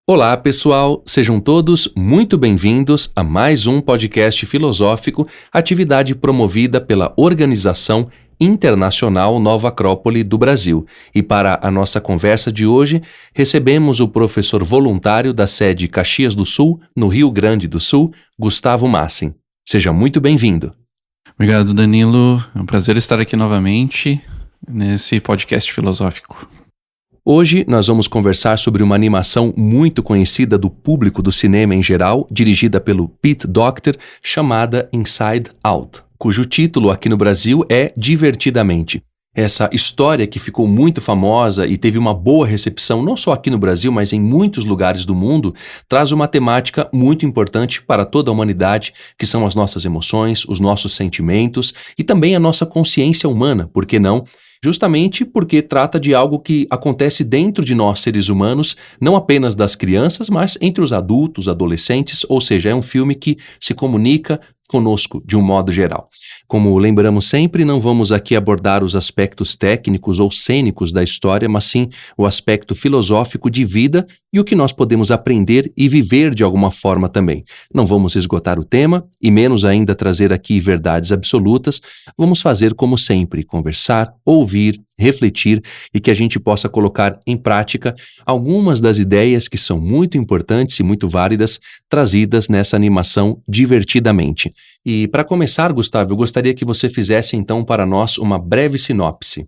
Olá, pessoal! Sejam todos muito bem-vindos a mais um podcast filosófico, atividade promovida pela Organização Internacional Nova Acrópole do Brasil. E para a nossa conversa de hoje, recebemos o professor voluntário da sede Caxias do Sul, no Rio Grande do Sul, Gustavo Massin. Seja muito bem-vindo. Obrigado, Danilo. É um prazer estar aqui novamente nesse podcast filosófico. Hoje nós vamos conversar sobre uma animação muito conhecida do público do cinema em geral, dirigida pelo Pete Docter, chamada Inside Out, cujo título aqui no Brasil é Divertidamente. Essa história que ficou muito famosa e teve uma boa recepção não só aqui no Brasil, mas em muitos lugares do mundo, traz uma temática muito importante para toda a humanidade, que são as nossas emoções, os nossos sentimentos e também a nossa consciência humana, por que não? Justamente porque trata de algo que acontece dentro de nós, seres humanos, não apenas das crianças, mas entre os adultos, adolescentes, ou seja, é um filme que se comunica conosco de um modo geral. Como lembramos sempre, não vamos aqui abordar os aspectos técnicos ou cênicos da história, mas sim o aspecto filosófico de vida e o que nós podemos aprender e viver de alguma forma também. Não vamos esgotar o tema e menos ainda trazer aqui verdades absolutas, vamos fazer como sempre, conversar, ouvir, refletir e que a gente possa colocar em prática algumas das ideias que são muito importantes e muito válidas trazidas nessa animação Divertidamente. E para começar, Gustavo, eu gostaria que você fizesse então para nós uma breve sinopse.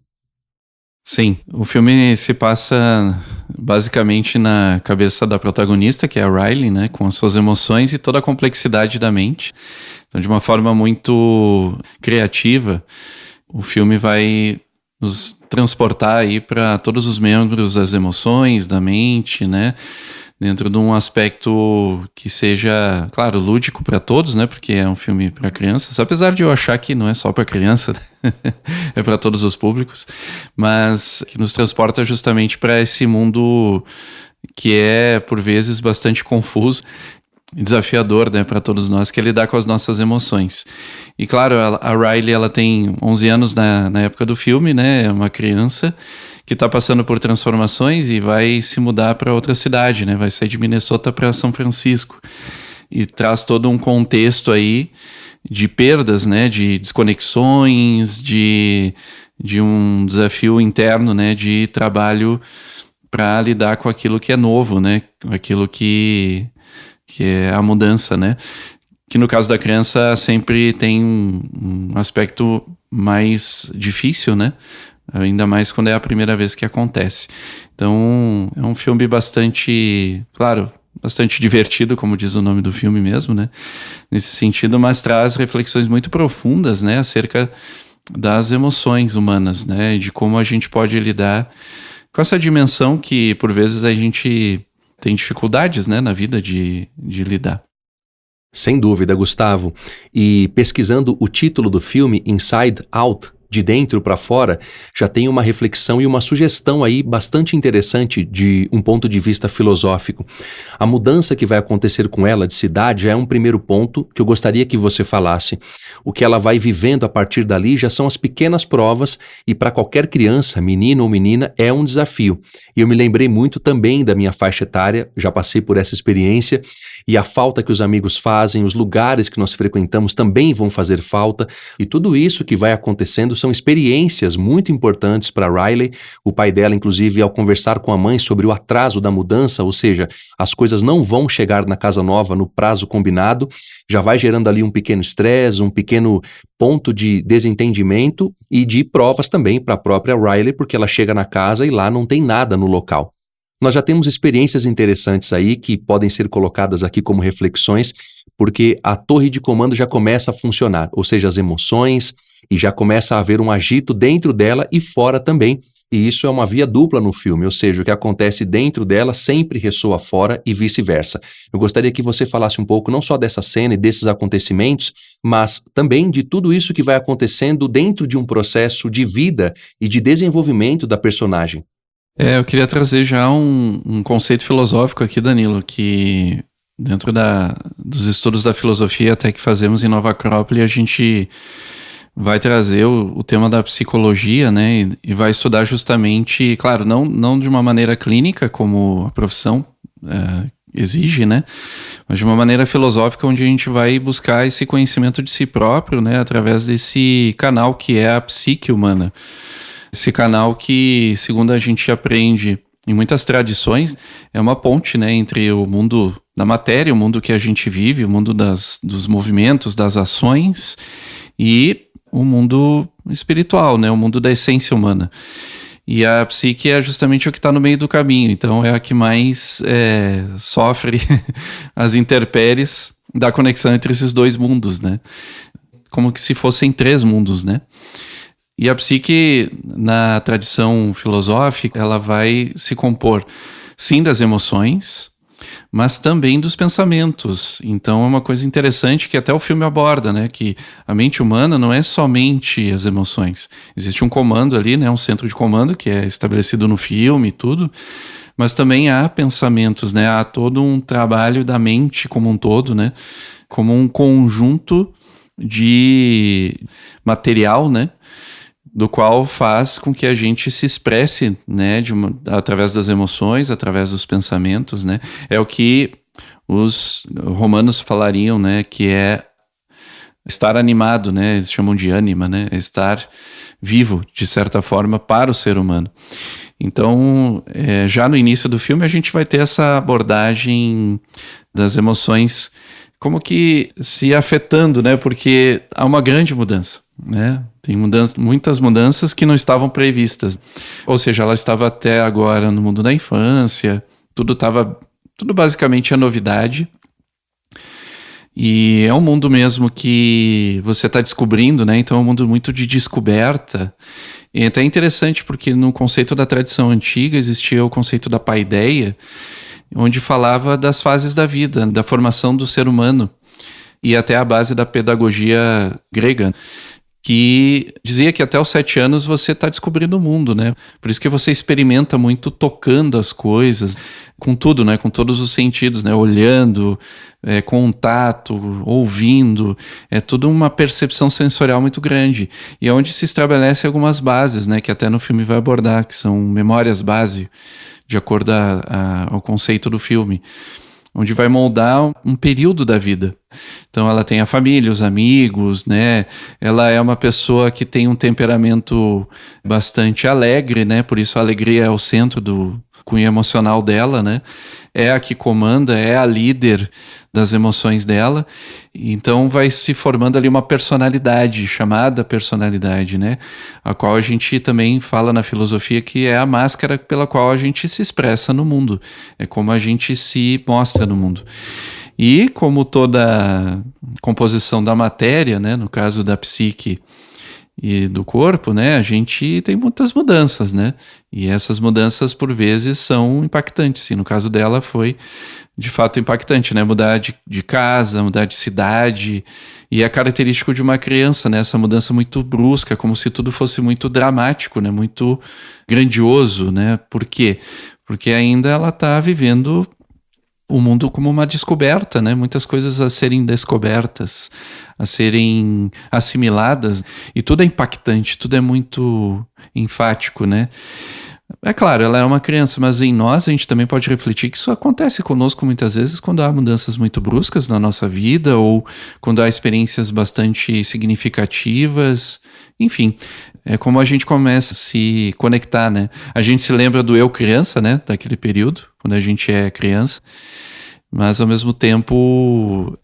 Sim, o filme se passa basicamente na cabeça da protagonista, que é a Riley, né, com as suas emoções e toda a complexidade da mente. Então, de uma forma muito criativa, o filme vai nos transportar aí para todos os membros das emoções, da mente, né? Dentro de um aspecto que seja, claro, lúdico para todos, né? Porque é um filme para crianças, apesar de eu achar que não é só para criança, né? É para todos os públicos, mas que nos transporta justamente para esse mundo que é, por vezes, bastante confuso e desafiador, né, para todos nós, que é lidar com as nossas emoções. E claro, a Riley, ela tem 11 anos na época do filme, né? É uma criança que está passando por transformações e vai se mudar para outra cidade, né? Vai sair de Minnesota para São Francisco. E traz todo um contexto aí de perdas, né? De desconexões, de um desafio interno, né? De trabalho para lidar com aquilo que é novo, né? Aquilo que é a mudança, né? Que no caso da criança sempre tem um aspecto mais difícil, né? Ainda mais quando é a primeira vez que acontece. Então, é um filme bastante, claro, bastante divertido, como diz o nome do filme mesmo, né? Nesse sentido, mas traz reflexões muito profundas, né? Acerca das emoções humanas, né? De como a gente pode lidar com essa dimensão que, por vezes, a gente tem dificuldades, né, na vida de lidar. Sem dúvida, Gustavo. E pesquisando o título do filme, Inside Out, de dentro para fora, já tem uma reflexão e uma sugestão aí bastante interessante de um ponto de vista filosófico. A mudança que vai acontecer com ela de cidade já é um primeiro ponto que eu gostaria que você falasse. O que ela vai vivendo a partir dali já são as pequenas provas e para qualquer criança, menino ou menina, é um desafio. E eu me lembrei muito também da minha faixa etária, já passei por essa experiência e a falta que os amigos fazem, os lugares que nós frequentamos também vão fazer falta e tudo isso que vai acontecendo são experiências muito importantes para Riley. O pai dela, inclusive, ao conversar com a mãe sobre o atraso da mudança, ou seja, as coisas não vão chegar na casa nova no prazo combinado, já vai gerando ali um pequeno estresse, um pequeno ponto de desentendimento e de provas também para a própria Riley, porque ela chega na casa e lá não tem nada no local. Nós já temos experiências interessantes aí que podem ser colocadas aqui como reflexões, porque a torre de comando já começa a funcionar, ou seja, as emoções, e já começa a haver um agito dentro dela e fora também. E isso é uma via dupla no filme, ou seja, o que acontece dentro dela sempre ressoa fora e vice-versa. Eu gostaria que você falasse um pouco não só dessa cena e desses acontecimentos, mas também de tudo isso que vai acontecendo dentro de um processo de vida e de desenvolvimento da personagem. Eu queria trazer já um conceito filosófico aqui, Danilo, que dentro dos estudos da filosofia até que fazemos em Nova Acrópole, a gente vai trazer o tema da psicologia, né, e vai estudar justamente, claro, não de uma maneira clínica como a profissão exige, né? Mas de uma maneira filosófica, onde a gente vai buscar esse conhecimento de si próprio, né? Através desse canal que é a psique humana. Esse canal que, segundo a gente aprende em muitas tradições, é uma ponte, né? Entre o mundo da matéria, o mundo que a gente vive, o mundo dos movimentos, das ações, e o mundo espiritual, né? O mundo da essência humana. E a psique é justamente o que está no meio do caminho, então é a que mais sofre as intempéries da conexão entre esses dois mundos, né? Como que se fossem 3 mundos, né? E a psique, na tradição filosófica, ela vai se compor, sim, das emoções, mas também dos pensamentos. Então é uma coisa interessante que até o filme aborda, né? Que a mente humana não é somente as emoções. Existe um comando ali, né? Um centro de comando que é estabelecido no filme e tudo, mas também há pensamentos, né? Há todo um trabalho da mente como um todo, né? Como um conjunto de material, né? Do qual faz com que a gente se expresse, né, através das emoções, através dos pensamentos, né? É o que os romanos falariam, né, que é estar animado, né? Eles chamam de ânima, né? Estar vivo, de certa forma, para o ser humano. Então, já no início do filme, a gente vai ter essa abordagem das emoções como que se afetando, né? Porque há uma grande mudança, né? Tem muitas mudanças que não estavam previstas. Ou seja, ela estava até agora no mundo da infância, tudo basicamente é novidade. E é um mundo mesmo que você está descobrindo, né? Então é um mundo muito de descoberta. E é até interessante porque no conceito da tradição antiga existia o conceito da paideia, onde falava das fases da vida, da formação do ser humano, e até a base da pedagogia grega, que dizia que até os 7 anos você está descobrindo o mundo, né? Por isso que você experimenta muito tocando as coisas, com tudo, né? Com todos os sentidos, né? Olhando, contato, ouvindo, é tudo uma percepção sensorial muito grande. E é onde se estabelece algumas bases, né? Que até no filme vai abordar, que são memórias base, de acordo ao conceito do filme, onde vai moldar um período da vida. Então ela tem a família, os amigos, né? Ela é uma pessoa que tem um temperamento bastante alegre, né? Por isso a alegria é o centro do cunho emocional dela, né? É a que comanda, é a líder das emoções dela. Então vai se formando ali uma personalidade, chamada personalidade, né? A qual a gente também fala na filosofia que é a máscara pela qual a gente se expressa no mundo. É como a gente se mostra no mundo. E como toda composição da matéria, né? No caso da psique e do corpo, né, a gente tem muitas mudanças, né, e essas mudanças por vezes são impactantes, e no caso dela foi de fato impactante, né, mudar de casa, mudar de cidade, e é característico de uma criança, né, essa mudança muito brusca, como se tudo fosse muito dramático, né, muito grandioso, né, por quê? Porque ainda ela está vivendo o mundo como uma descoberta, né? Muitas coisas a serem descobertas, a serem assimiladas, e tudo é impactante, tudo é muito enfático, né? É claro, ela é uma criança, mas em nós a gente também pode refletir que isso acontece conosco muitas vezes quando há mudanças muito bruscas na nossa vida ou quando há experiências bastante significativas. Enfim, é como a gente começa a se conectar, né? A gente se lembra do eu criança, né? Daquele período, quando a gente é criança, mas ao mesmo tempo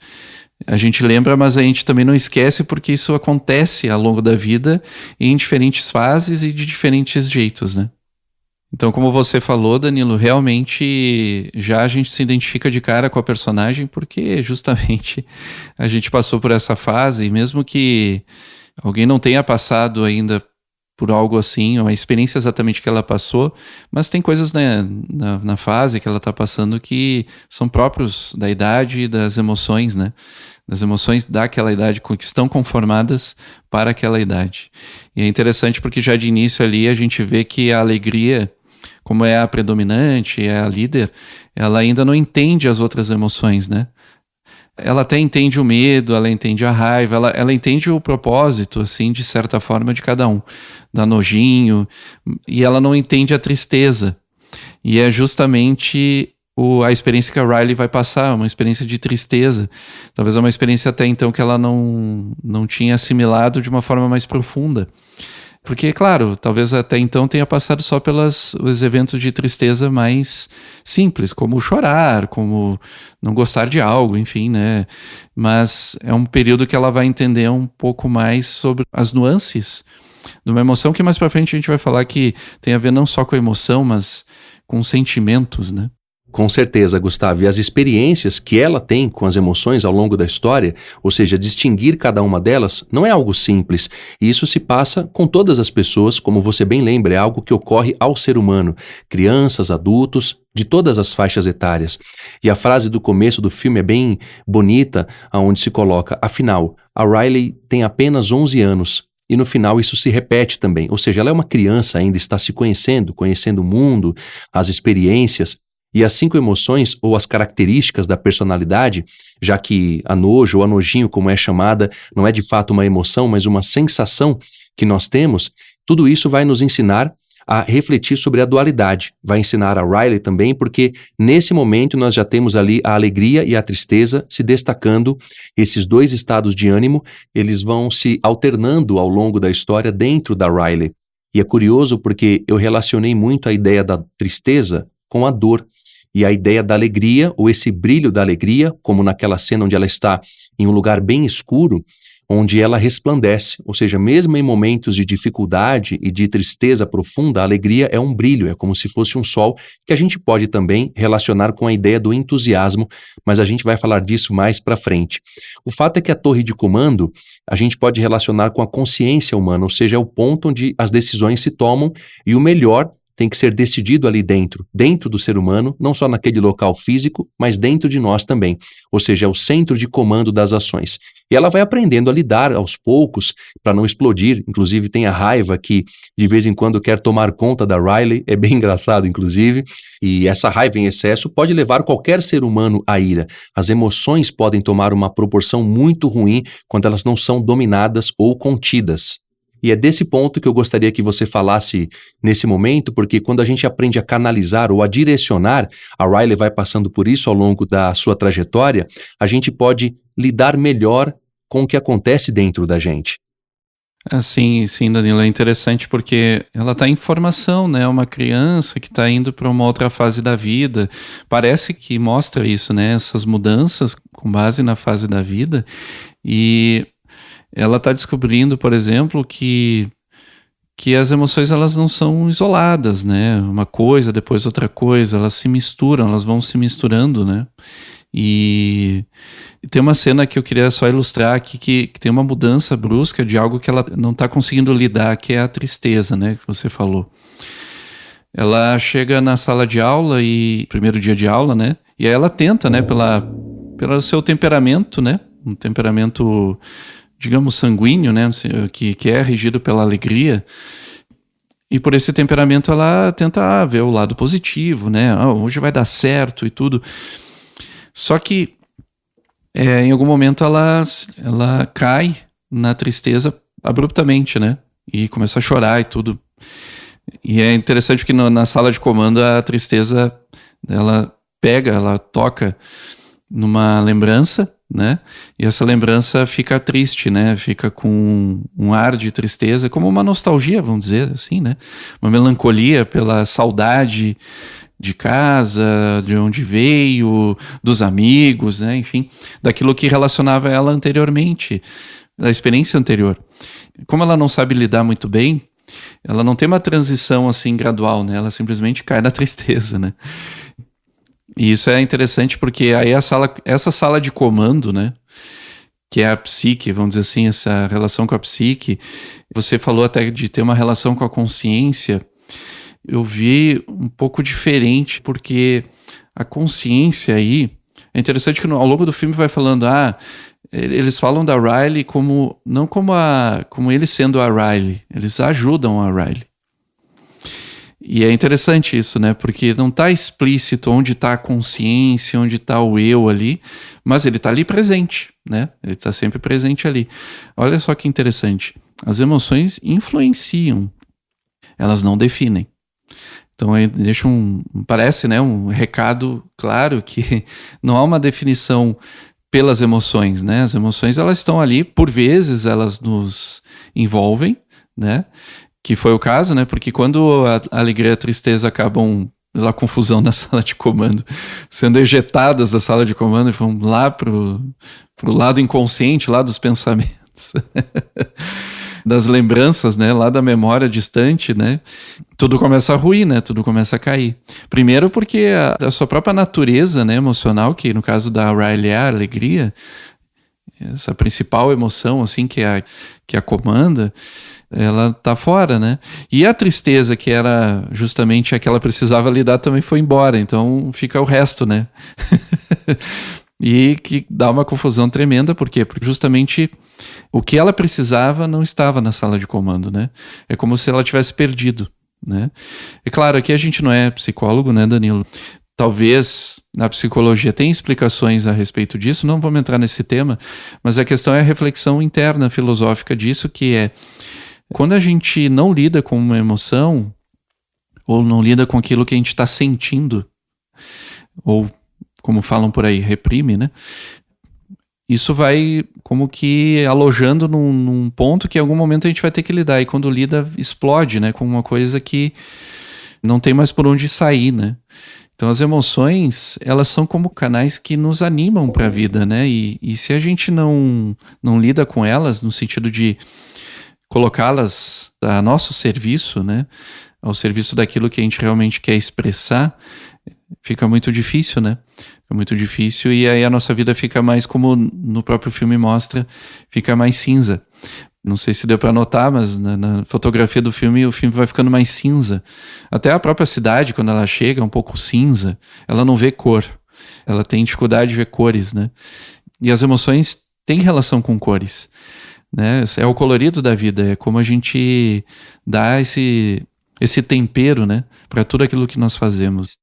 a gente lembra, mas a gente também não esquece porque isso acontece ao longo da vida em diferentes fases e de diferentes jeitos, né? Então, como você falou, Danilo, realmente já a gente se identifica de cara com a personagem porque justamente a gente passou por essa fase, e mesmo que alguém não tenha passado ainda por algo assim, uma experiência exatamente que ela passou, mas tem coisas, né, na fase que ela está passando que são próprios da idade e das emoções, né? Das emoções daquela idade que estão conformadas para aquela idade. E é interessante porque já de início ali a gente vê que a alegria, como é a predominante, é a líder, ela ainda não entende as outras emoções, né? Ela até entende o medo, ela entende a raiva, ela entende o propósito, assim, de certa forma, de cada um. Dá nojinho, e ela não entende a tristeza. E é justamente a experiência que a Riley vai passar, uma experiência de tristeza. Talvez é uma experiência até então que ela não tinha assimilado de uma forma mais profunda. Porque, claro, talvez até então tenha passado só os eventos de tristeza mais simples, como chorar, como não gostar de algo, enfim, né? Mas é um período que ela vai entender um pouco mais sobre as nuances de uma emoção que mais pra frente a gente vai falar que tem a ver não só com a emoção, mas com sentimentos, né? Com certeza, Gustavo. E as experiências que ela tem com as emoções ao longo da história, ou seja, distinguir cada uma delas, não é algo simples. E isso se passa com todas as pessoas, como você bem lembra, é algo que ocorre ao ser humano. Crianças, adultos, de todas as faixas etárias. E a frase do começo do filme é bem bonita, onde se coloca, afinal, a Riley tem apenas 11 anos. E no final isso se repete também. Ou seja, ela é uma criança ainda, está se conhecendo o mundo, as experiências. E as 5 emoções ou as características da personalidade, já que a nojo ou a nojinho, como é chamada, não é de fato uma emoção, mas uma sensação que nós temos, tudo isso vai nos ensinar a refletir sobre a dualidade. Vai ensinar a Riley também, porque nesse momento nós já temos ali a alegria e a tristeza se destacando. Esses 2 estados de ânimo, eles vão se alternando ao longo da história dentro da Riley. E é curioso porque eu relacionei muito a ideia da tristeza com a dor. E a ideia da alegria, ou esse brilho da alegria, como naquela cena onde ela está em um lugar bem escuro, onde ela resplandece, ou seja, mesmo em momentos de dificuldade e de tristeza profunda, a alegria é um brilho, é como se fosse um sol, que a gente pode também relacionar com a ideia do entusiasmo, mas a gente vai falar disso mais para frente. O fato é que a torre de comando, a gente pode relacionar com a consciência humana, ou seja, é o ponto onde as decisões se tomam e o melhor tem que ser decidido ali dentro do ser humano, não só naquele local físico, mas dentro de nós também. Ou seja, é o centro de comando das ações. E ela vai aprendendo a lidar aos poucos para não explodir. Inclusive tem a raiva que de vez em quando quer tomar conta da Riley, é bem engraçado inclusive. E essa raiva em excesso pode levar qualquer ser humano à ira. As emoções podem tomar uma proporção muito ruim quando elas não são dominadas ou contidas. E é desse ponto que eu gostaria que você falasse nesse momento, porque quando a gente aprende a canalizar ou a direcionar, a Riley vai passando por isso ao longo da sua trajetória, a gente pode lidar melhor com o que acontece dentro da gente. Sim, Danilo, é interessante porque ela está em formação, né? Uma criança que está indo para uma outra fase da vida. Parece que mostra isso, né? Essas mudanças com base na fase da vida. E ela está descobrindo, por exemplo, que as emoções elas não são isoladas, né? Uma coisa, depois outra coisa, elas se misturam, elas vão se misturando, né? E tem uma cena que eu queria só ilustrar aqui, que tem uma mudança brusca de algo que ela não está conseguindo lidar, que é a tristeza, né? Que você falou. Ela chega na sala de aula, primeiro dia de aula, né? E aí ela tenta, né? Pelo seu temperamento, né? Um temperamento, digamos, sanguíneo, né, que é regido pela alegria, e por esse temperamento ela tenta ver o lado positivo, né, hoje vai dar certo e tudo. Só que em algum momento ela cai na tristeza abruptamente, né, e começa a chorar e tudo. E é interessante que na sala de comando a tristeza, ela toca numa lembrança, né? E essa lembrança fica triste, né? Fica com um ar de tristeza, como uma nostalgia, vamos dizer assim, né? Uma melancolia pela saudade de casa, de onde veio, dos amigos, né? Enfim, daquilo que relacionava ela anteriormente, da experiência anterior. Como ela não sabe lidar muito bem, ela não tem uma transição assim gradual, né? Ela simplesmente cai na tristeza, né? E isso é interessante porque aí essa sala de comando, né, que é a psique, vamos dizer assim, essa relação com a psique, você falou até de ter uma relação com a consciência, eu vi um pouco diferente, porque a consciência aí, é interessante que ao longo do filme vai falando, eles falam da Riley não como ele sendo a Riley, eles ajudam a Riley. E é interessante isso, né? Porque não está explícito onde está a consciência, onde está o eu ali, mas ele está ali presente, né? Ele está sempre presente ali. Olha só que interessante. As emoções influenciam, elas não definem. Então aí deixa parece, né, um recado claro que não há uma definição pelas emoções, né? As emoções, elas estão ali, por vezes elas nos envolvem, né? Que foi o caso, né? Porque quando a alegria e a tristeza acabam pela confusão na sala de comando, sendo ejetadas da sala de comando e vão lá pro lado inconsciente, lá dos pensamentos, das lembranças, né? Lá da memória distante, né? Tudo começa a ruir, né? Tudo começa a cair. Primeiro porque a sua própria natureza, né, emocional, que no caso da Riley é a alegria, essa principal emoção, assim, que a comanda, ela tá fora, né? E a tristeza, que era justamente a que ela precisava lidar, também foi embora. Então fica o resto, né? E que dá uma confusão tremenda. Por quê? Porque justamente o que ela precisava não estava na sala de comando, né? É como se ela tivesse perdido, né? É claro, aqui a gente não é psicólogo, né, Danilo? Talvez na psicologia tenha explicações a respeito disso, não vamos entrar nesse tema, mas a questão é a reflexão interna filosófica disso, que é quando a gente não lida com uma emoção, ou não lida com aquilo que a gente está sentindo, ou, como falam por aí, reprime, né? Isso vai como que alojando num ponto que em algum momento a gente vai ter que lidar. E quando lida, explode, né? Com uma coisa que não tem mais por onde sair, né? Então as emoções, elas são como canais que nos animam para a vida, né? E se a gente não lida com elas, no sentido de colocá-las a nosso serviço, né? Ao serviço daquilo que a gente realmente quer expressar, fica muito difícil, né? Fica muito difícil e aí a nossa vida fica mais, como no próprio filme mostra, fica mais cinza. Não sei se deu para notar, mas na fotografia do filme, o filme vai ficando mais cinza. Até a própria cidade, quando ela chega, é um pouco cinza. Ela não vê cor. Ela tem dificuldade de ver cores, né? E as emoções têm relação com cores, né? É o colorido da vida, é como a gente dá esse tempero, né, para tudo aquilo que nós fazemos.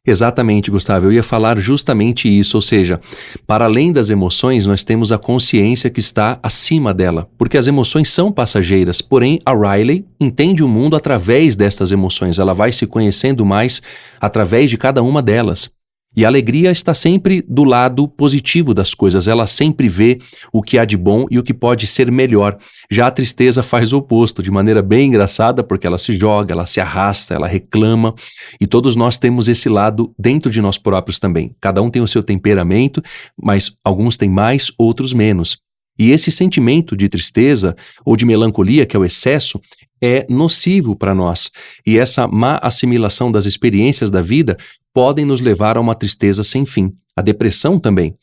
Exatamente, Gustavo. Eu ia falar justamente isso, ou seja, para além das emoções, nós temos a consciência que está acima dela, porque as emoções são passageiras, porém a Riley entende o mundo através destas emoções, ela vai se conhecendo mais através de cada uma delas. E a alegria está sempre do lado positivo das coisas, ela sempre vê o que há de bom e o que pode ser melhor. Já a tristeza faz o oposto, de maneira bem engraçada, porque ela se joga, ela se arrasta, ela reclama, e todos nós temos esse lado dentro de nós próprios também. Cada um tem o seu temperamento, mas alguns têm mais, outros menos. E esse sentimento de tristeza ou de melancolia, que é o excesso, é nocivo para nós. E essa má assimilação das experiências da vida podem nos levar a uma tristeza sem fim. A depressão também.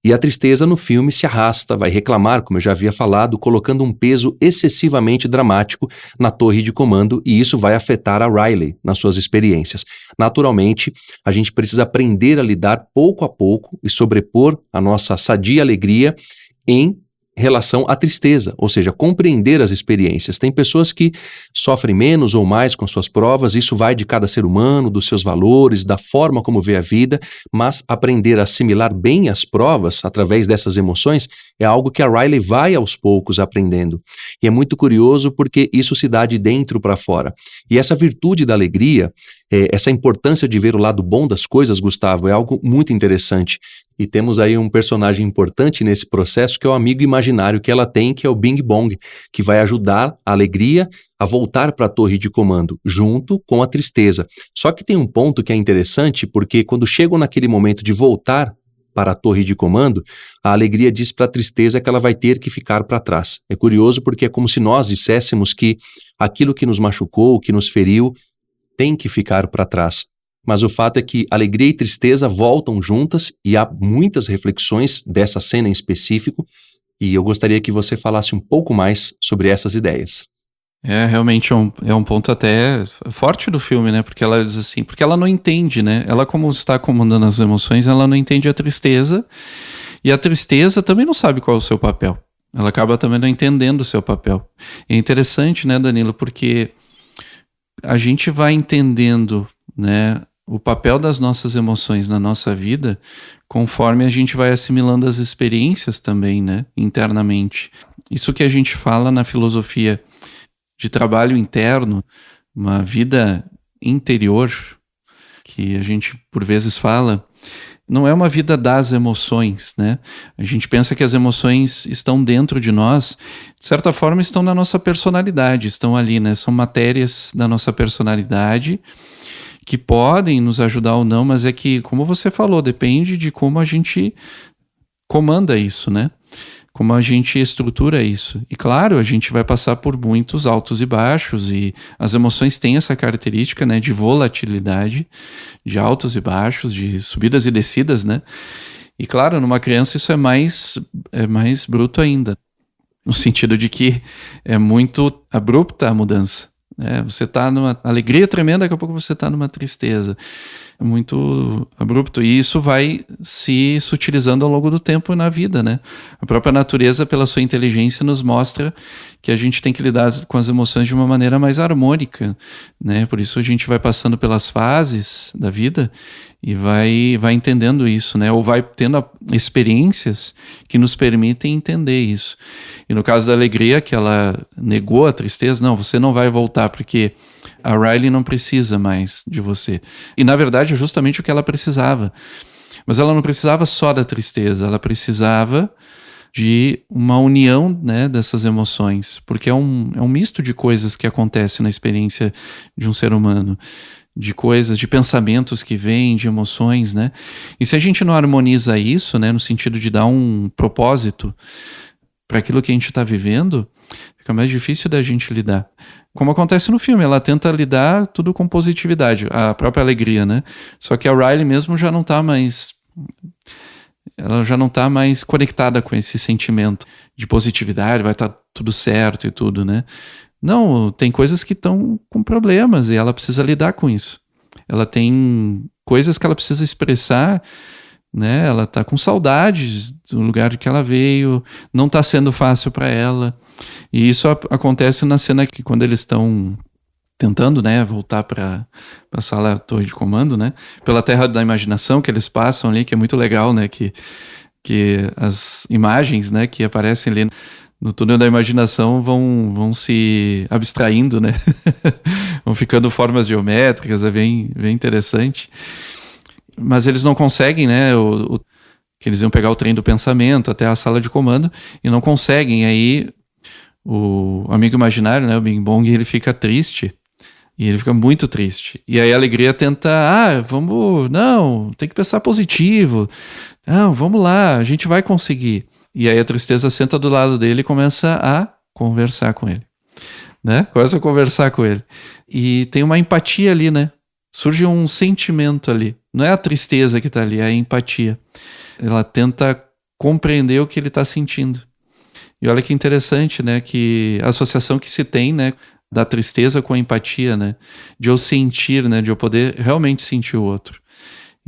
E a tristeza no filme se arrasta, vai reclamar, como eu já havia falado, colocando um peso excessivamente dramático na torre de comando, e isso vai afetar a Riley nas suas experiências. Naturalmente, a gente precisa aprender a lidar pouco a pouco e sobrepor a nossa sadia alegria em relação à tristeza, ou seja, compreender as experiências. Tem pessoas que sofrem menos ou mais com suas provas, isso vai de cada ser humano, dos seus valores, da forma como vê a vida, mas aprender a assimilar bem as provas através dessas emoções é algo que a Riley vai aos poucos aprendendo. E é muito curioso porque isso se dá de dentro para fora. E essa virtude da alegria, essa importância de ver o lado bom das coisas, Gustavo, é algo muito interessante. E temos aí um personagem importante nesse processo, que é o amigo imaginário que ela tem, que é o Bing Bong, que vai ajudar a alegria a voltar para a torre de comando, junto com a tristeza. Só que tem um ponto que é interessante, porque quando chegam naquele momento de voltar para a torre de comando, a alegria diz para a tristeza que ela vai ter que ficar para trás. É curioso porque é como se nós disséssemos que aquilo que nos machucou, que nos feriu, tem que ficar para trás. Mas o fato é que alegria e tristeza voltam juntas e há muitas reflexões dessa cena em específico, e eu gostaria que você falasse um pouco mais sobre essas ideias. Realmente é um ponto até forte do filme, né? Porque ela diz assim, porque ela não entende, né? Ela, como está comandando as emoções, ela não entende a tristeza, e a tristeza também não sabe qual é o seu papel. Ela acaba também não entendendo o seu papel. É interessante, né, Danilo? Porque a gente vai entendendo, né, o papel das nossas emoções na nossa vida conforme a gente vai assimilando as experiências também, né, internamente. Isso que a gente fala na filosofia de trabalho interno, uma vida interior, que a gente por vezes fala, não é uma vida das emoções, né? A gente pensa que as emoções estão dentro de nós, de certa forma estão na nossa personalidade, estão ali, né? São matérias da nossa personalidade que podem nos ajudar ou não, mas é que, como você falou, depende de como a gente comanda isso, né? Como a gente estrutura isso. E claro, a gente vai passar por muitos altos e baixos, e as emoções têm essa característica, né, de volatilidade, de altos e baixos, de subidas e descidas, né? E claro, numa criança isso é mais bruto ainda, no sentido de que é muito abrupta a mudança, né? Você está numa alegria tremenda, daqui a pouco você está numa tristeza. É muito abrupto, e isso vai se sutilizando ao longo do tempo na vida, né? A própria natureza, pela sua inteligência, nos mostra que a gente tem que lidar com as emoções de uma maneira mais harmônica, né? Por isso a gente vai passando pelas fases da vida e vai entendendo isso, né? Ou vai tendo experiências que nos permitem entender isso. E no caso da alegria, que ela negou a tristeza, não, você não vai voltar, porque a Riley não precisa mais de você. E na verdade é justamente o que ela precisava. Mas ela não precisava só da tristeza, ela precisava de uma união, né, dessas emoções, porque é um misto de coisas que acontece na experiência de um ser humano, de coisas, de pensamentos que vêm, de emoções, né? E se a gente não harmoniza isso, né, no sentido de dar um propósito para aquilo que a gente está vivendo, fica mais difícil da gente lidar. Como acontece no filme, ela tenta lidar tudo com positividade, a própria alegria, né? Só que a Riley mesmo já não tá mais... Ela já não está mais conectada com esse sentimento de positividade, vai estar tudo certo e tudo, né? Não, tem coisas que estão com problemas e ela precisa lidar com isso. Ela tem coisas que ela precisa expressar, né? Ela está com saudades do lugar de que ela veio, não está sendo fácil para ela. E isso acontece na cena que quando eles estão tentando, né, voltar para a sala torre de comando, né, pela terra da imaginação que eles passam ali, que é muito legal, né, que as imagens, né, que aparecem ali no túnel da imaginação vão se abstraindo, né, vão ficando formas geométricas, é bem interessante. Mas eles não conseguem, né, que eles iam pegar o trem do pensamento até a sala de comando e não conseguem, aí o amigo imaginário, né, o Bing Bong, ele fica triste. E ele fica muito triste. E aí a alegria tenta, não, tem que pensar positivo. Não, vamos lá, a gente vai conseguir. E aí a tristeza senta do lado dele e começa a conversar com ele, né? Começa a conversar com ele. E tem uma empatia ali, né? Surge um sentimento ali. Não é a tristeza que tá ali, é a empatia. Ela tenta compreender o que ele está sentindo. E olha que interessante, né? Que a associação que se tem, né, da tristeza com a empatia, né? De eu sentir, né? De eu poder realmente sentir o outro.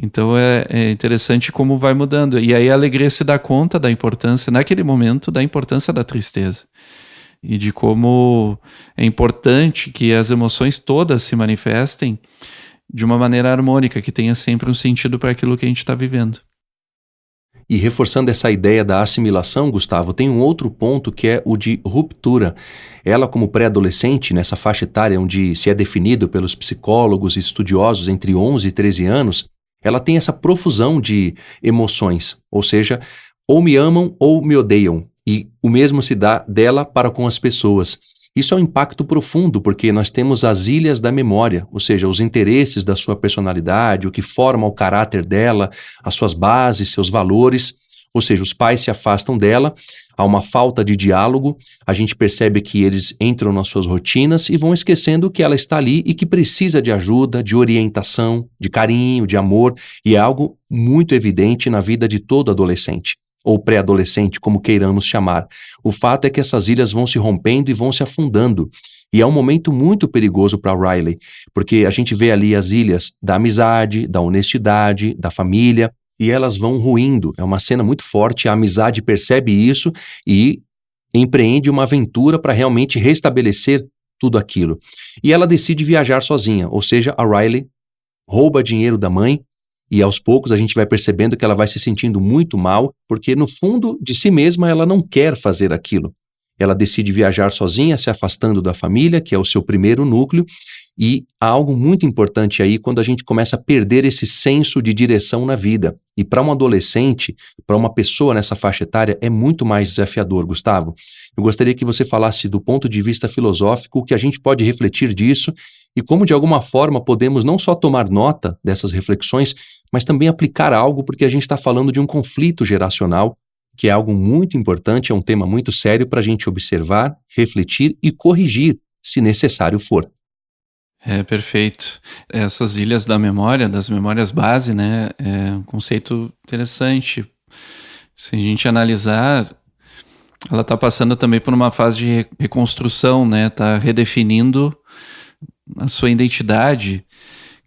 Então é interessante como vai mudando. E aí a alegria se dá conta da importância, naquele momento, da importância da tristeza. E de como é importante que as emoções todas se manifestem de uma maneira harmônica, que tenha sempre um sentido para aquilo que a gente está vivendo. E reforçando essa ideia da assimilação, Gustavo, tem um outro ponto que é o de ruptura. Ela, como pré-adolescente, nessa faixa etária onde se é definido pelos psicólogos e estudiosos entre 11 e 13 anos, ela tem essa profusão de emoções, ou seja, ou me amam ou me odeiam, e o mesmo se dá dela para com as pessoas. Isso é um impacto profundo, porque nós temos as ilhas da memória, ou seja, os interesses da sua personalidade, o que forma o caráter dela, as suas bases, seus valores, ou seja, os pais se afastam dela, há uma falta de diálogo, a gente percebe que eles entram nas suas rotinas e vão esquecendo que ela está ali e que precisa de ajuda, de orientação, de carinho, de amor, e é algo muito evidente na vida de todo adolescente, ou pré-adolescente, como queiramos chamar. O fato é que essas ilhas vão se rompendo e vão se afundando. E é um momento muito perigoso para Riley, porque a gente vê ali as ilhas da amizade, da honestidade, da família, e elas vão ruindo. É uma cena muito forte, a amizade percebe isso e empreende uma aventura para realmente restabelecer tudo aquilo. E ela decide viajar sozinha, ou seja, a Riley rouba dinheiro da mãe, e aos poucos a gente vai percebendo que ela vai se sentindo muito mal, porque no fundo de si mesma ela não quer fazer aquilo. ela decide viajar sozinha, se afastando da família, que é o seu primeiro núcleo, e há algo muito importante aí quando a gente começa a perder esse senso de direção na vida. E para um adolescente, para uma pessoa nessa faixa etária, é muito mais desafiador, Gustavo. Eu gostaria que você falasse do ponto de vista filosófico, o que a gente pode refletir disso e como de alguma forma podemos não só tomar nota dessas reflexões, mas também aplicar algo, porque a gente está falando de um conflito geracional, que é algo muito importante, é um tema muito sério para a gente observar, refletir e corrigir, se necessário for. Perfeito. Essas ilhas da memória, das memórias base, né, é um conceito interessante. Se a gente analisar, ela está passando também por uma fase de reconstrução, né, está redefinindo a sua identidade.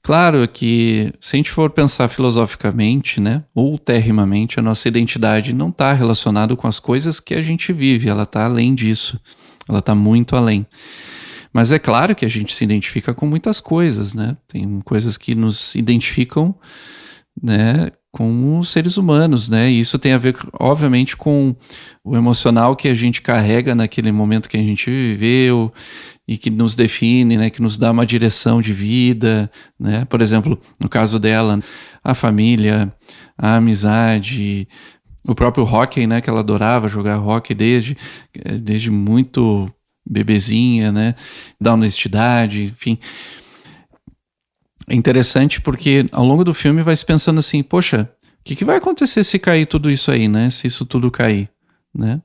Claro que, se a gente for pensar filosoficamente, né, ou terrimamente, a nossa identidade não está relacionada com as coisas que a gente vive, ela está além disso, ela está muito além. Mas é claro que a gente se identifica com muitas coisas, né? Tem coisas que nos identificam, né, com os seres humanos, né? E isso tem a ver, obviamente, com o emocional que a gente carrega naquele momento que a gente viveu e que nos define, né? Que nos dá uma direção de vida, né? Por exemplo, no caso dela, a família, a amizade, o próprio hóquei, né? Que ela adorava jogar hóquei desde muito bebezinha, né, da honestidade, enfim. É interessante porque ao longo do filme vai se pensando assim, poxa, o que vai acontecer se cair tudo isso aí, né, se isso tudo cair, né?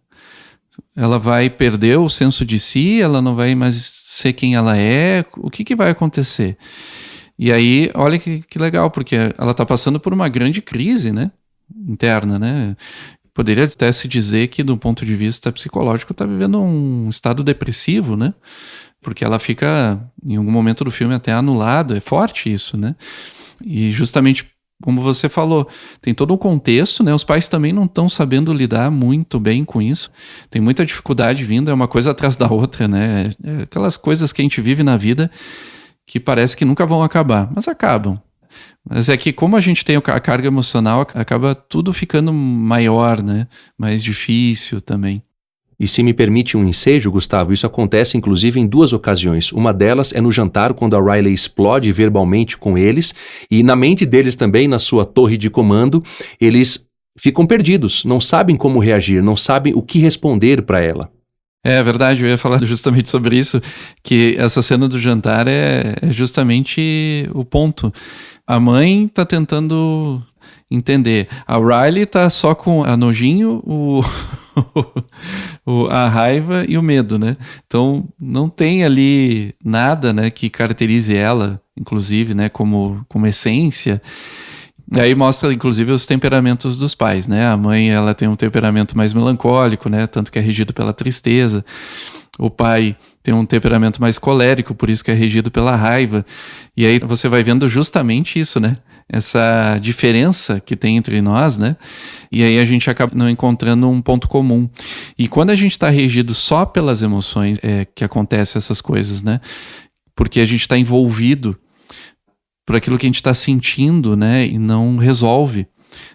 Ela vai perder o senso de si, ela não vai mais ser quem ela é, o que vai acontecer? E aí, olha que legal, porque ela tá passando por uma grande crise, né, interna, né? Poderia até se dizer que, do ponto de vista psicológico, está vivendo um estado depressivo, né? Porque ela fica, em algum momento do filme, até anulada. É forte isso, né? E justamente, como você falou, tem todo um contexto, né? Os pais também não estão sabendo lidar muito bem com isso. Tem muita dificuldade vindo, é uma coisa atrás da outra, né? É aquelas coisas que a gente vive na vida que parece que nunca vão acabar, mas acabam. Mas é que como a gente tem a carga emocional, acaba tudo ficando maior, né? Mais difícil também. E se me permite um ensejo, Gustavo, isso acontece inclusive em 2 ocasiões. Uma delas é no jantar, quando a Riley explode verbalmente com eles, e na mente deles também, na sua torre de comando, eles ficam perdidos, não sabem como reagir, não sabem o que responder para ela. É verdade, eu ia falar justamente sobre isso, que essa cena do jantar é justamente o ponto. A mãe tá tentando entender. A Riley tá só com a nojinho, a raiva e o medo, né? Então não tem ali nada, né, que caracterize ela, inclusive, né, como essência. E aí mostra, inclusive, os temperamentos dos pais, né? A mãe, ela tem um temperamento mais melancólico, né? Tanto que é regido pela tristeza. O pai tem um temperamento mais colérico, por isso que é regido pela raiva. E aí você vai vendo justamente isso, né? Essa diferença que tem entre nós, né? E aí a gente acaba não encontrando um ponto comum. E quando a gente está regido só pelas emoções, é que acontecem essas coisas, né? Porque a gente está envolvido por aquilo que a gente está sentindo, né? E não resolve,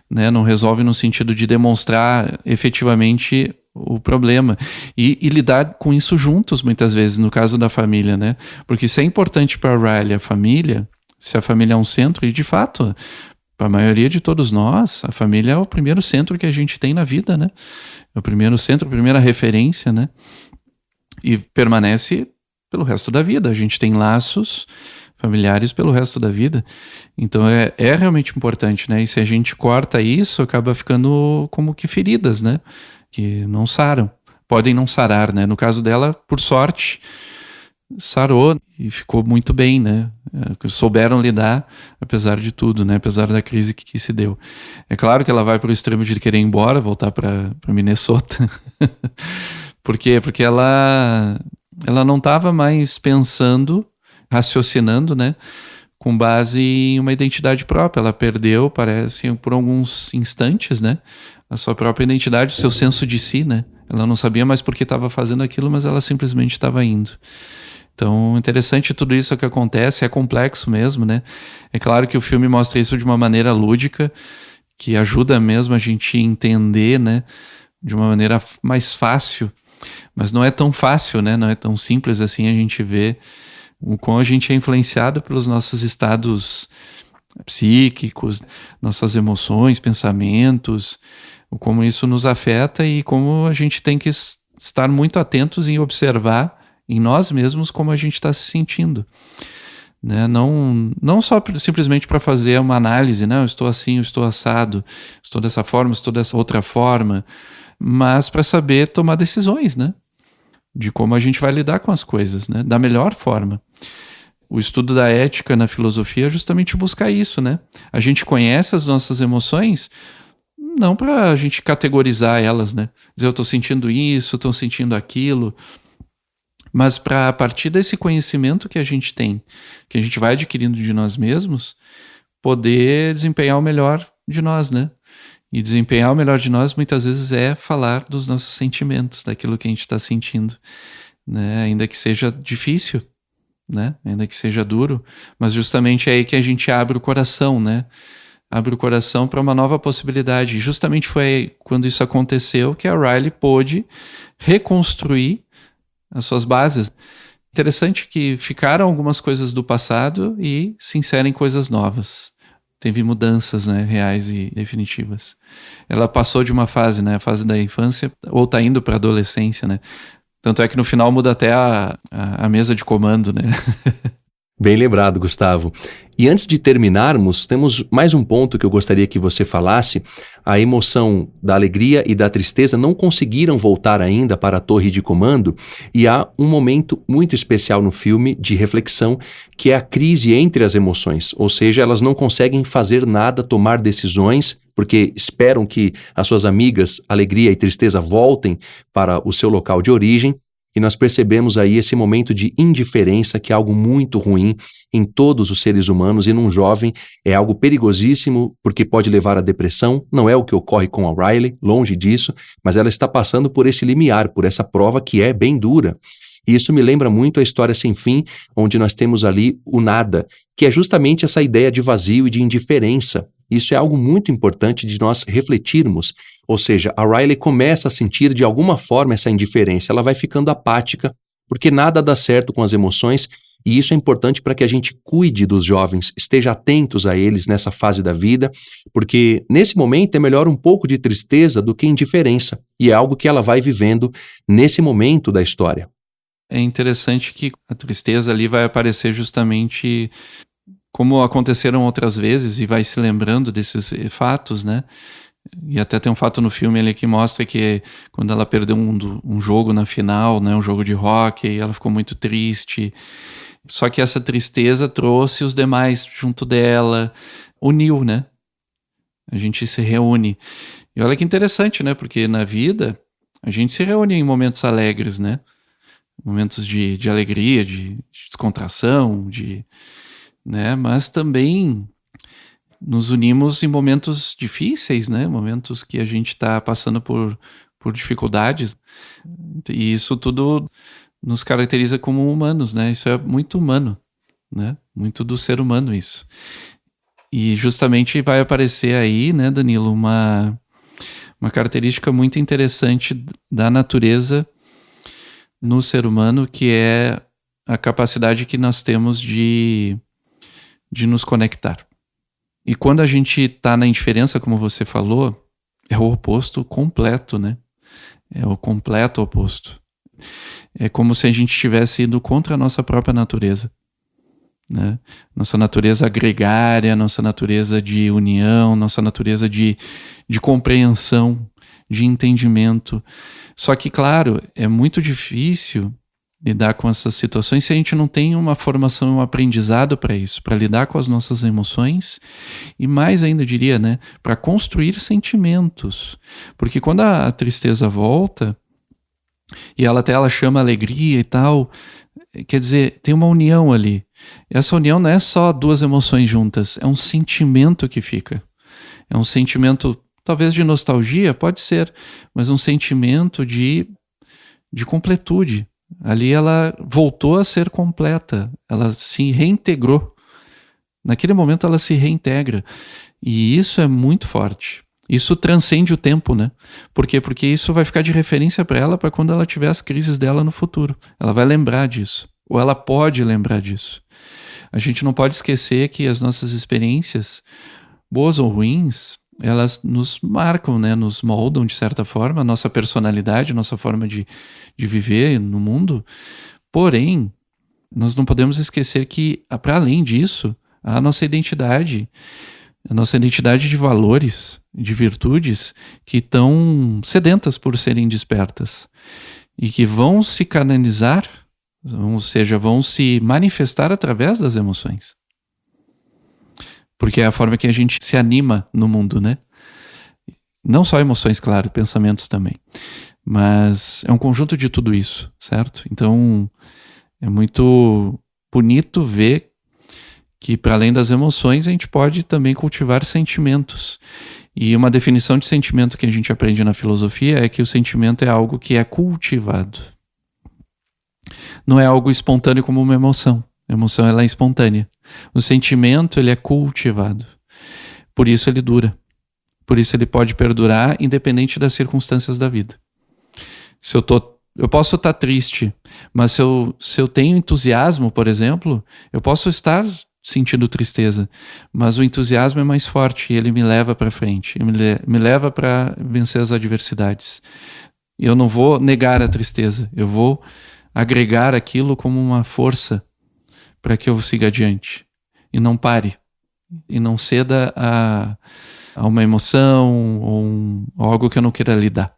né? Não resolve no sentido de demonstrar efetivamente o problema e lidar com isso juntos, muitas vezes, no caso da família, né? Porque se é importante para a Riley a família, se a família é um centro, e de fato, para a maioria de todos nós, a família é o primeiro centro que a gente tem na vida, né? É o primeiro centro, a primeira referência, né? E permanece pelo resto da vida. A gente tem laços familiares pelo resto da vida. Então é realmente importante, né? E se a gente corta isso, acaba ficando como que feridas, né? Que não saram. Podem não sarar, né? No caso dela, por sorte, sarou e ficou muito bem, né? Souberam lidar, apesar de tudo, né? Apesar da crise que se deu. É claro que ela vai para o extremo de querer ir embora, voltar para Minnesota. Por quê? Porque ela não estava mais pensando, raciocinando, né, com base em uma identidade própria. Ela perdeu, parece, por alguns instantes, né, a sua própria identidade, o seu senso de si, né. Ela não sabia mais por que estava fazendo aquilo, mas ela simplesmente estava indo. Então, interessante tudo isso que acontece, é complexo mesmo, né. É claro que o filme mostra isso de uma maneira lúdica, que ajuda mesmo a gente entender, né, de uma maneira mais fácil Mas não é tão fácil, né? Não é tão simples assim a gente ver o quão a gente é influenciado pelos nossos estados psíquicos, nossas emoções, pensamentos, o como isso nos afeta e como a gente tem que estar muito atentos em observar em nós mesmos como a gente está se sentindo. Né? Não só simplesmente para fazer uma análise, não, eu estou assim, eu estou assado, estou dessa forma, estou dessa outra forma, mas para saber tomar decisões, né? De como a gente vai lidar com as coisas, né? Da melhor forma. O estudo da ética na filosofia é justamente buscar isso, né? A gente conhece as nossas emoções não para a gente categorizar elas, né? Dizer, eu estou sentindo isso, estou sentindo aquilo, mas para, a partir desse conhecimento que a gente tem, que a gente vai adquirindo de nós mesmos, poder desempenhar o melhor de nós, né? E desempenhar o melhor de nós muitas vezes é falar dos nossos sentimentos, daquilo que a gente está sentindo, né? Ainda que seja difícil, né? Ainda que seja duro, mas justamente é aí que a gente abre o coração, né? Abre o coração para uma nova possibilidade. E justamente foi quando isso aconteceu que a Riley pôde reconstruir as suas bases. Interessante que ficaram algumas coisas do passado e se inserem coisas novas. Teve mudanças, né, reais e definitivas. Ela passou de uma fase, né, a fase da infância, ou está indo para a adolescência, né? Tanto é que no final muda até a mesa de comando, né? Bem lembrado, Gustavo. E antes de terminarmos, temos mais um ponto que eu gostaria que você falasse. A emoção da alegria e da tristeza não conseguiram voltar ainda para a torre de comando e há um momento muito especial no filme de reflexão que é a crise entre as emoções, ou seja, elas não conseguem fazer nada, tomar decisões, porque esperam que as suas amigas, alegria e tristeza, voltem para o seu local de origem. E nós percebemos aí esse momento de indiferença, que é algo muito ruim em todos os seres humanos e num jovem é algo perigosíssimo porque pode levar à depressão. Não é o que ocorre com a Riley, longe disso, mas ela está passando por esse limiar, por essa prova que é bem dura. E isso me lembra muito a História Sem Fim, onde nós temos ali o nada, que é justamente essa ideia de vazio e de indiferença. Isso é algo muito importante de nós refletirmos. Ou seja, a Riley começa a sentir de alguma forma essa indiferença, ela vai ficando apática, porque nada dá certo com as emoções, e isso é importante para que a gente cuide dos jovens, esteja atentos a eles nessa fase da vida, porque nesse momento é melhor um pouco de tristeza do que indiferença, e é algo que ela vai vivendo nesse momento da história. É interessante que a tristeza ali vai aparecer justamente como aconteceram outras vezes e vai se lembrando desses fatos, né? E até tem um fato no filme ali que mostra que quando ela perdeu um jogo na final, né, um jogo de hóquei, ela ficou muito triste. Só que essa tristeza trouxe os demais junto dela, uniu, né? A gente se reúne. E olha que interessante, né? Porque na vida a gente se reúne em momentos alegres, né? Momentos de alegria, de descontração, né? Mas também nos unimos em momentos difíceis, né? Momentos que a gente está passando por dificuldades. E isso tudo nos caracteriza como humanos, né? Isso é muito humano, né? Muito do ser humano isso. E justamente vai aparecer aí, né, Danilo, uma característica muito interessante da natureza no ser humano, que é a capacidade que nós temos de nos conectar. E quando a gente está na indiferença, como você falou, é o oposto completo, né? É o completo oposto. É como se a gente tivesse ido contra a nossa própria natureza, né? Nossa natureza gregária, nossa natureza de união, nossa natureza de compreensão, de entendimento. Só que, claro, é muito difícil lidar com essas situações se a gente não tem uma formação e um aprendizado para isso, para lidar com as nossas emoções e mais ainda, eu diria, né, para construir sentimentos. Porque quando a tristeza volta e ela chama alegria e tal, quer dizer, tem uma união ali. Essa união não é só duas emoções juntas, é um sentimento que fica. É um sentimento, talvez de nostalgia, pode ser, mas um sentimento de completude. Ali ela voltou a ser completa, ela se reintegrou. Naquele momento ela se reintegra. E isso é muito forte. Isso transcende o tempo, né? Por quê? Porque isso vai ficar de referência para ela para quando ela tiver as crises dela no futuro. Ela vai lembrar disso. Ou ela pode lembrar disso. A gente não pode esquecer que as nossas experiências, boas ou ruins, elas nos marcam, né? Nos moldam de certa forma, a nossa personalidade, a nossa forma de viver no mundo. Porém, nós não podemos esquecer que, para além disso, a nossa identidade de valores, de virtudes, que estão sedentas por serem despertas e que vão se canalizar, ou seja, vão se manifestar através das emoções. Porque é a forma que a gente se anima no mundo, né? Não só emoções, claro, pensamentos também. Mas é um conjunto de tudo isso, certo? Então, é muito bonito ver que, para além das emoções, a gente pode também cultivar sentimentos. E uma definição de sentimento que a gente aprende na filosofia é que o sentimento é algo que é cultivado. Não é algo espontâneo como uma emoção. A emoção, ela é espontânea. O sentimento, ele é cultivado. Por isso ele dura. Por isso ele pode perdurar independente das circunstâncias da vida. Eu posso estar triste, mas se eu tenho entusiasmo, por exemplo, eu posso estar sentindo tristeza, mas o entusiasmo é mais forte e ele me leva para frente, me leva para vencer as adversidades. Eu não vou negar a tristeza, eu vou agregar aquilo como uma força para que eu siga adiante e não pare, e não ceda a uma emoção ou algo que eu não queira lidar.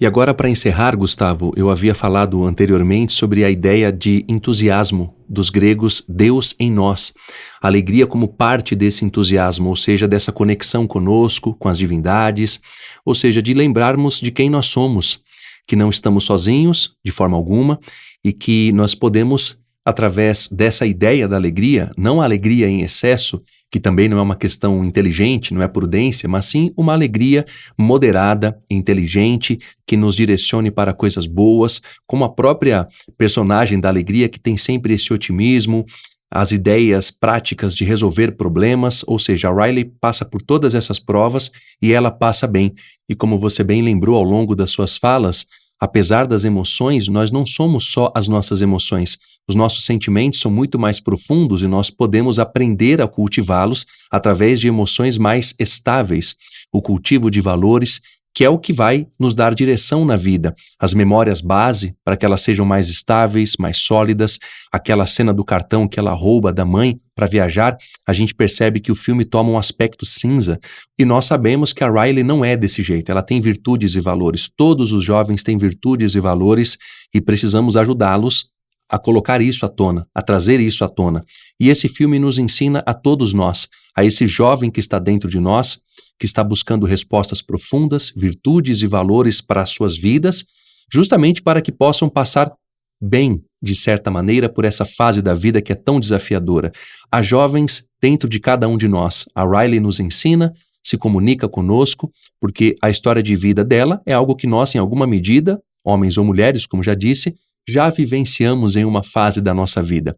E agora, para encerrar, Gustavo, eu havia falado anteriormente sobre a ideia de entusiasmo dos gregos, Deus em nós. Alegria como parte desse entusiasmo, ou seja, dessa conexão conosco, com as divindades, ou seja, de lembrarmos de quem nós somos, que não estamos sozinhos, de forma alguma, e que nós podemos, através dessa ideia da alegria, não a alegria em excesso, que também não é uma questão inteligente, não é prudência, mas sim uma alegria moderada, inteligente, que nos direcione para coisas boas, como a própria personagem da alegria, que tem sempre esse otimismo, as ideias práticas de resolver problemas, ou seja, a Riley passa por todas essas provas e ela passa bem. E como você bem lembrou ao longo das suas falas, apesar das emoções, nós não somos só as nossas emoções. Os nossos sentimentos são muito mais profundos e nós podemos aprender a cultivá-los através de emoções mais estáveis. O cultivo de valores, que é o que vai nos dar direção na vida. As memórias base, para que elas sejam mais estáveis, mais sólidas. Aquela cena do cartão que ela rouba da mãe para viajar, a gente percebe que o filme toma um aspecto cinza e nós sabemos que a Riley não é desse jeito. Ela tem virtudes e valores. Todos os jovens têm virtudes e valores e precisamos ajudá-los a colocar isso à tona, a trazer isso à tona. E esse filme nos ensina a todos nós, a esse jovem que está dentro de nós, que está buscando respostas profundas, virtudes e valores para as suas vidas, justamente para que possam passar bem, de certa maneira, por essa fase da vida que é tão desafiadora. Há jovens dentro de cada um de nós. A Riley nos ensina, se comunica conosco, porque a história de vida dela é algo que nós, em alguma medida, homens ou mulheres, como já disse, já vivenciamos em uma fase da nossa vida.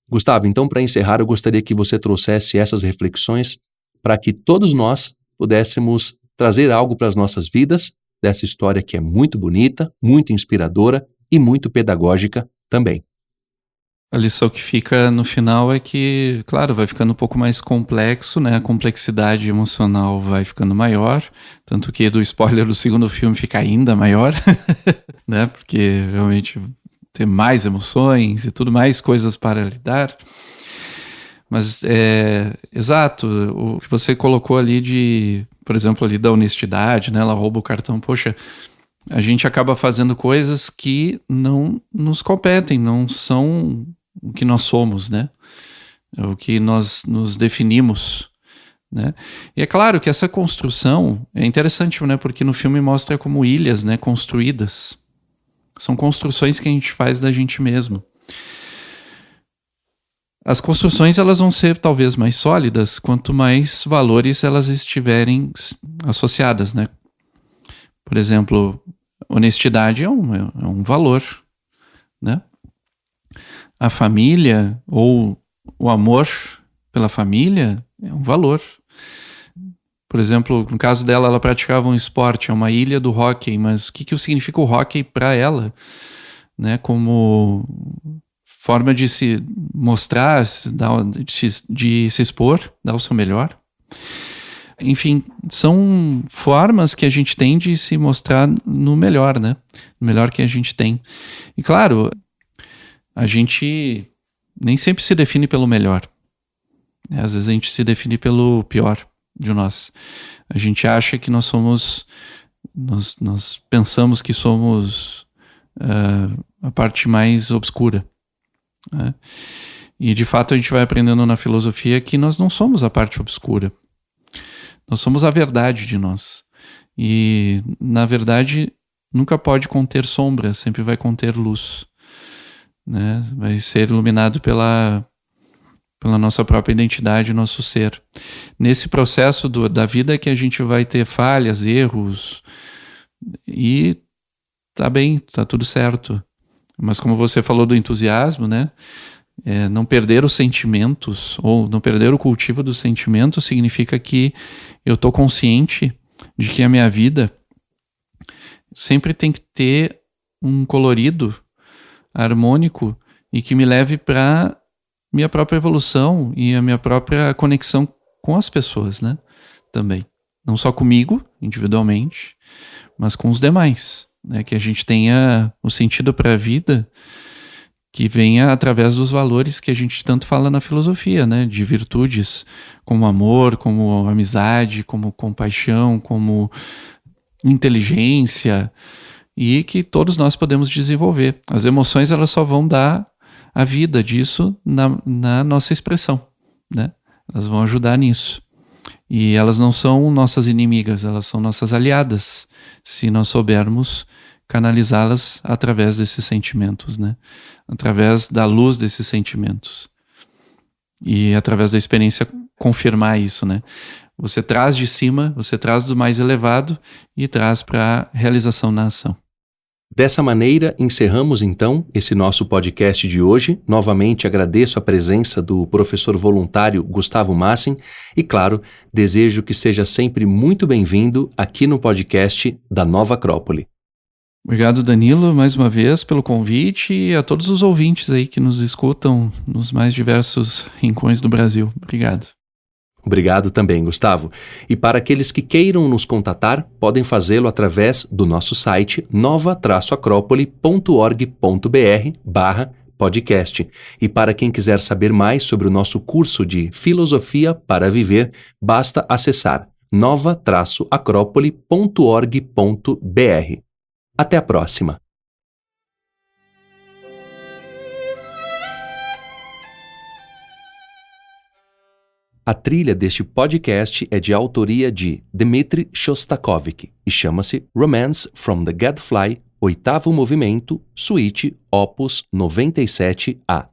Gustavo, então, para encerrar, eu gostaria que você trouxesse essas reflexões para que todos nós pudéssemos trazer algo para as nossas vidas dessa história que é muito bonita, muito inspiradora e muito pedagógica também. A lição que fica no final é que, claro, vai ficando um pouco mais complexo, né? A complexidade emocional vai ficando maior, tanto que do spoiler do segundo filme fica ainda maior, né? Porque realmente tem mais emoções e tudo, mais coisas para lidar. Mas, exato, o que você colocou ali por exemplo, ali da honestidade, né? Ela rouba o cartão, poxa, a gente acaba fazendo coisas que não nos competem, não são o que nós somos, né? É o que nós nos definimos, né? E é claro que essa construção é interessante, né? Porque no filme mostra como ilhas, né? Construídas. São construções que a gente faz da gente mesmo. As construções, elas vão ser talvez mais sólidas quanto mais valores elas estiverem associadas, né? Por exemplo, honestidade é um valor, né? A família ou o amor pela família é um valor. Por exemplo, no caso dela, ela praticava um esporte, é uma ilha do hóquei, mas o que significa o hóquei para ela, né? Como forma de se mostrar, de se expor, dar o seu melhor. Enfim, são formas que a gente tem de se mostrar no melhor, né? No melhor que a gente tem. E claro, a gente nem sempre se define pelo melhor. Às vezes a gente se define pelo pior de nós. A gente acha que nós somos... Nós pensamos que somos a parte mais obscura. Né? E de fato a gente vai aprendendo na filosofia que nós não somos a parte obscura. Nós somos a verdade de nós. E na verdade nunca pode conter sombra, sempre vai conter luz. Né? Vai ser iluminado pela nossa própria identidade, nosso ser. Nesse processo da vida que a gente vai ter falhas, erros, e tá bem, tá tudo certo. Mas como você falou do entusiasmo, né? Não perder os sentimentos, ou não perder o cultivo dos sentimentos, significa que eu tô consciente de que a minha vida sempre tem que ter um colorido harmônico e que me leve para minha própria evolução e a minha própria conexão com as pessoas, né? Também. Não só comigo, individualmente, mas com os demais, né? Que a gente tenha o sentido para a vida que venha através dos valores que a gente tanto fala na filosofia, né? De virtudes como amor, como amizade, como compaixão, como inteligência, e que todos nós podemos desenvolver. As emoções, elas só vão dar a vida disso na nossa expressão, né? Elas vão ajudar nisso. E elas não são nossas inimigas, elas são nossas aliadas, se nós soubermos canalizá-las através desses sentimentos, né? Através da luz desses sentimentos. E através da experiência confirmar isso, né? Você traz de cima, você traz do mais elevado e traz para a realização na ação. Dessa maneira, encerramos então esse nosso podcast de hoje. Novamente agradeço a presença do professor voluntário Gustavo Massim e, claro, desejo que seja sempre muito bem-vindo aqui no podcast da Nova Acrópole. Obrigado, Danilo, mais uma vez pelo convite e a todos os ouvintes aí que nos escutam nos mais diversos rincões do Brasil. Obrigado. Obrigado também, Gustavo. E para aqueles que queiram nos contatar, podem fazê-lo através do nosso site nova-acrópole.org.br/podcast. E para quem quiser saber mais sobre o nosso curso de Filosofia para Viver, basta acessar nova-acrópole.org.br. Até a próxima! A trilha deste podcast é de autoria de Dmitri Shostakovich e chama-se Romance from the Gadfly, 8º movimento, suíte, opus 97A.